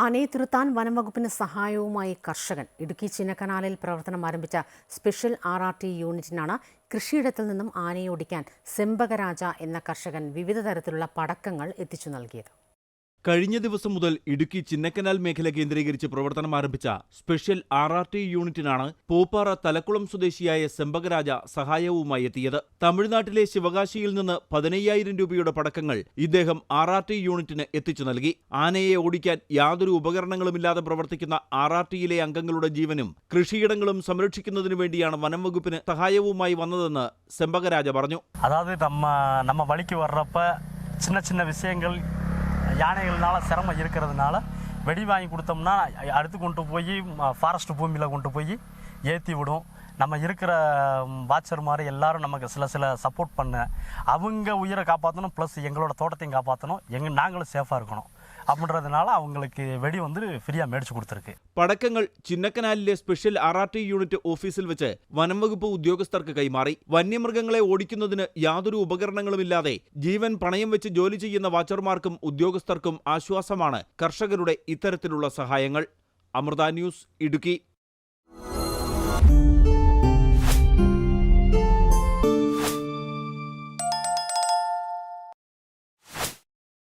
ആനയെ തുരത്താൻ വനംവകുപ്പിന് സഹായവുമായി കർഷകൻ. ഇടുക്കി ചിന്നക്കനാലിൽ പ്രവർത്തനം ആരംഭിച്ച സ്പെഷ്യൽ RRT യൂണിറ്റിനാണ് കൃഷിയിടത്തിൽ നിന്നും ആനയെ ഓടിക്കാൻ സെമ്പകരാജ എന്ന കർഷകൻ വിവിധ തരത്തിലുള്ള പടക്കങ്ങൾ എത്തിച്ചു നൽകിയത്. കഴിഞ്ഞ ദിവസം മുതൽ ഇടുക്കി ചിന്നക്കനാൽ മേഖല കേന്ദ്രീകരിച്ച് പ്രവർത്തനം ആരംഭിച്ച സ്പെഷ്യൽ RRT യൂണിറ്റിനാണ് പൂപ്പാറ തലക്കുളം സ്വദേശിയായ സെമ്പകരാജ സഹായവുമായി എത്തിയത്. തമിഴ്നാട്ടിലെ ശിവകാശിയിൽ നിന്ന് 15,000 രൂപയുടെ പടക്കങ്ങൾ ഇദ്ദേഹം RRT യൂണിറ്റിന് എത്തിച്ചു നൽകി. ആനയെ ഓടിക്കാൻ യാതൊരു ഉപകരണങ്ങളുമില്ലാതെ പ്രവർത്തിക്കുന്ന RRTയിലെ അംഗങ്ങളുടെ ജീവനും കൃഷിയിടങ്ങളും സംരക്ഷിക്കുന്നതിനു വേണ്ടിയാണ് വനം വകുപ്പിന് സഹായവുമായി വന്നതെന്ന് സെമ്പകരാജ പറഞ്ഞു. അതായത് നമ്മ വഴിക്ക് വர்றப்ப சின்ன விஷயங்கள் யானைகள்னால சிரமம் இருக்கிறதுனால வெடி வாங்கி கொடுத்தோம்னா அடுத்து கொண்டு போய் ஃபாரஸ்ட் பூமியில் கொண்டு போய் ஏற்றி விடும். நம்ம இருக்கிற வாட்சர் மாதிரி எல்லாரும் நமக்கு சில சப்போர்ட் பண்ண அவங்க உயிரை காப்பாற்றணும், ப்ளஸ் எங்களோட தோட்டத்தையும் காப்பாற்றணும், நாங்களும் சேஃபாக இருக்கணும் அப்படின்றதுனால அவங்களுக்கு வெடி ஃப்ரீயாக മേടിച്ചു കൊടുത്തിருக்கு. പടക്കങ്ങൾ ചിന്നക്കനാലിലെ സ്പെഷ്യൽ RRT യൂണിറ്റ് ഓഫീസിൽ വെച്ച് വനം വകുപ്പ് ഉദ്യോഗസ്ഥർക്ക് കൈമാറി. വന്യമൃഗങ്ങളെ ഓടിക്കുന്നതിന് യാതൊരു ഉപകരണങ്ങളുമില്ലാതെ ജീവൻ പണയം വെച്ച് ജോലി ചെയ്യുന്ന വാച്ചർമാർക്കും ഉദ്യോഗസ്ഥർക്കും ആശ്വാസമാണ് കർഷകരുടെ ഇത്തരത്തിലുള്ള സഹായങ്ങൾ. അമൃത ന്യൂസ്, ഇടുക്കി.